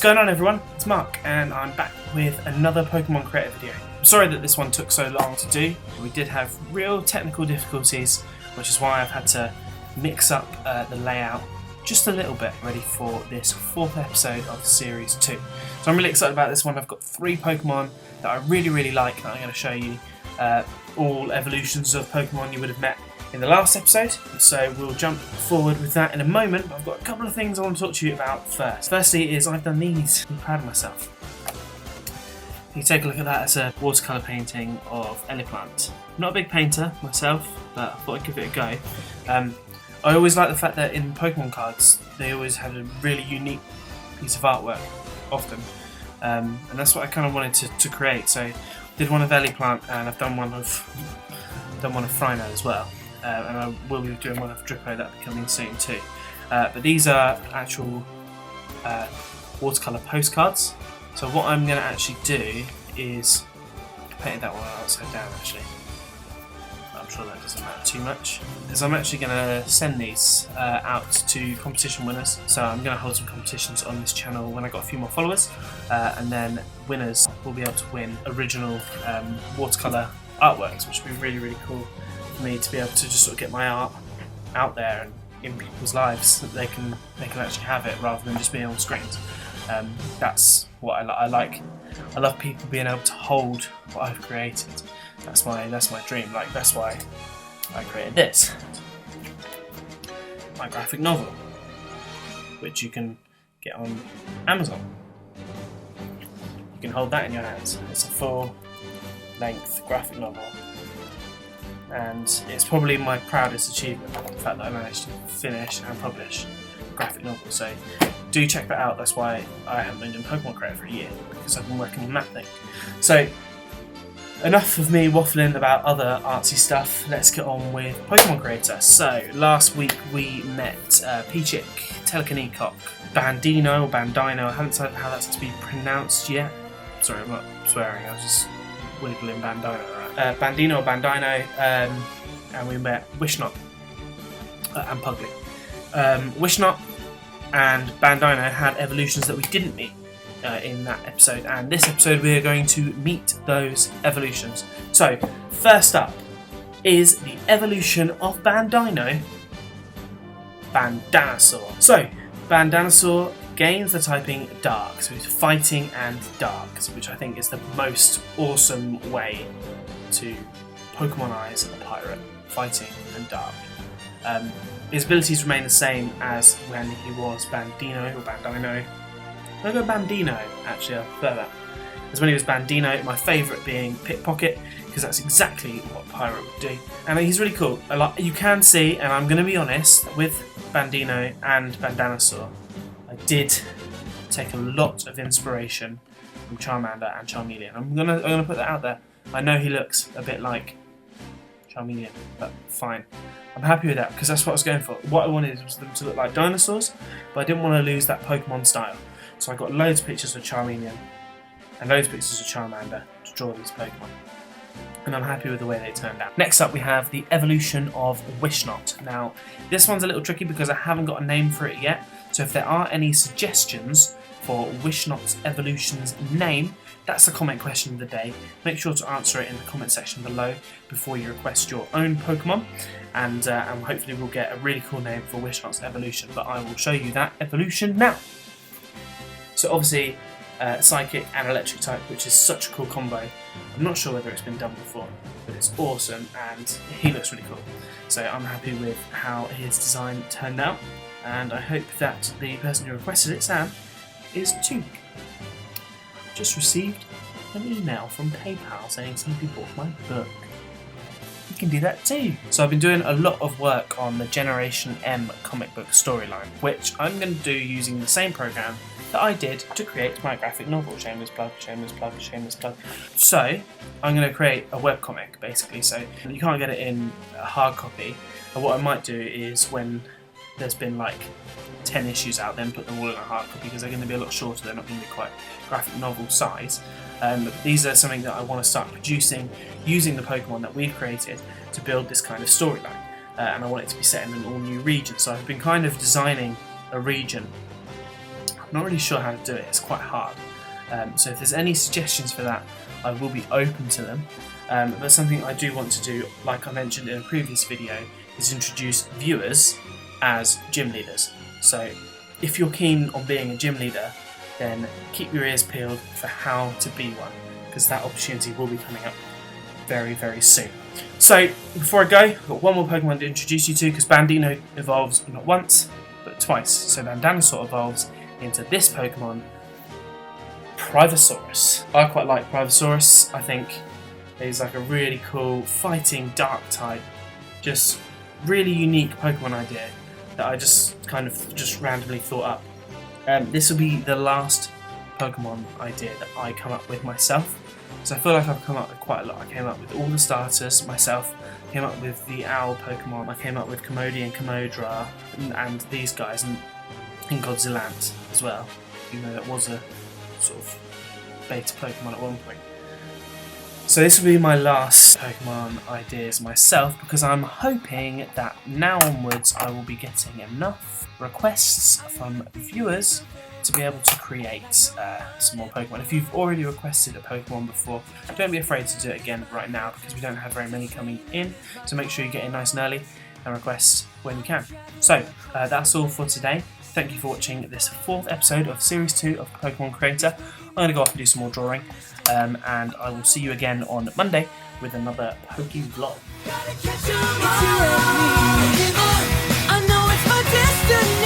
What's going on, everyone? It's Mark and I'm back with another Pokemon Creator video. I'm sorry that this one took so long to do. We did have real technical difficulties, which is why I've had to mix up the layout just a little bit, ready for this fourth episode of Series 2. So I'm really excited about this one. I've got 3 Pokemon that I really like that I'm going to show you. All evolutions of Pokemon you would have met in the last episode, so we'll jump forward with that in a moment. But I've got a couple of things I want to talk to you about first. Firstly is I've done these. I'm proud of myself. You take a look at that. It's a watercolour painting of Elephant. I'm not a big painter myself, but I thought I'd give it a go. I always like the fact that in Pokemon cards they always have a really unique piece of artwork, often, and that's what I kind of wanted to create. So I did one of Elephant, and I've done one of Frino as well. And I will be doing one of Drippo, that'll be coming soon too. But these are actual watercolour postcards. So what I'm going to actually do is paint that one upside down actually. I'm sure that doesn't matter too much. Because I'm actually going to send these out to competition winners. So I'm going to hold some competitions on this channel when I got a few more followers. And then winners will be able to win original watercolour artworks, which would be really cool. Me to be able to just sort of get my art out there and in people's lives so that they can actually have it rather than just being on screens. That's what I like. I love people being able to hold what I've created. That's my dream. Like, that's why I created this, my graphic novel, which you can get on Amazon. You can hold that in your hands. It's a full-length graphic novel. And it's probably my proudest achievement, the fact that I managed to finish and publish a graphic novel. So do check that out. That's why I haven't been doing Pokemon Creator for a year, because I've been working on that thing. So enough of me waffling about other artsy stuff. Let's get on with Pokemon Creator. So last week we met Peachick, Telekinecock, Bandino or Bandino. I haven't decided how that's to be pronounced yet. Sorry, I'm not swearing. I was just wiggling Bandino. Bandino or Bandino, and we met Wishnott and Pugly. Wishnott and Bandino had evolutions that we didn't meet in that episode, and this episode we are going to meet those evolutions. So first up is the evolution of Bandino, Bandanasaur. So Bandanasaur gains the typing Dark, so it's fighting and dark, which I think is the most awesome way to Pokemonize a pirate, fighting and dark. His abilities remain the same as when he was Bandino or Bandino. I'll go Bandino, actually, I prefer that. As when he was Bandino, my favourite being Pickpocket, because that's exactly what Pirate would do. And he's really cool. You can see, and I'm going to be honest, with Bandino and Bandanasaur, I did take a lot of inspiration from Charmander and Charmeleon. I'm gonna put that out there. I know he looks a bit like Charmeleon, but fine. I'm happy with that because that's what I was going for. What I wanted was them to look like dinosaurs, but I didn't want to lose that Pokemon style. So I got loads of pictures of Charmeleon and loads of pictures of Charmander to draw these Pokemon. And I'm happy with the way they turned out. Next up we have the evolution of Wishnott. Now, this one's a little tricky because I haven't got a name for it yet, so if there are any suggestions for Wishnott's evolution's name, that's the comment question of the day. Make sure to answer it in the comment section below before you request your own Pokemon, and hopefully we'll get a really cool name for Wishnott's evolution, but I will show you that evolution now. So obviously, Psychic and Electric type, which is such a cool combo. I'm not sure whether it's been done before, but it's awesome and he looks really cool. So I'm happy with how his design turned out, and I hope that the person who requested it, Sam, is too. Just received an email from PayPal saying somebody bought my book. You can do that too. So I've been doing a lot of work on the Generation M comic book storyline, which I'm going to do using the same program that I did to create my graphic novel. Shameless plug, shameless plug, shameless plug. So I'm going to create a webcomic basically, so you can't get it in a hard copy. And what I might do is when there's been like 10 issues out, then put them all in a hard copy because they're going to be a lot shorter, they're not going to be quite graphic novel size. These are something that I want to start producing using the Pokemon that we've created to build this kind of storyline, and I want it to be set in an all new region. So I've been kind of designing a region not really sure how to do it. It's quite hard. So if there's any suggestions for that, I will be open to them. But something I do want to do, like I mentioned in a previous video, is introduce viewers as gym leaders. So if you're keen on being a gym leader, then keep your ears peeled for how to be one, because that opportunity will be coming up very, very soon. So before I go, I've got one more Pokemon to introduce you to, because Bandino evolves not once, but twice. So Bandanosaur evolves into this Pokemon, Privasaurus. I quite like Privasaurus. I think he's like a really cool fighting dark type, just really unique Pokemon idea that I just randomly thought up. This will be the last Pokemon idea that I come up with myself. So I feel like I've come up with quite a lot. I came up with all the starters myself, came up with the owl Pokemon, I came up with Commodie and Commodra, and these guys, and Godzillant as well, even though that was a sort of beta Pokemon at one point. So this will be my last Pokemon ideas myself, because I'm hoping that now onwards I will be getting enough requests from viewers to be able to create some more Pokemon. If you've already requested a Pokemon before, don't be afraid to do it again right now, because we don't have very many coming in, so make sure you get in nice and early and request when you can. So that's all for today. Thank you for watching this 4th episode of Series 2 of Pokemon Creator. I'm going to go off and do some more drawing, and I will see you again on Monday with another Poke Vlog. I know it's my destiny.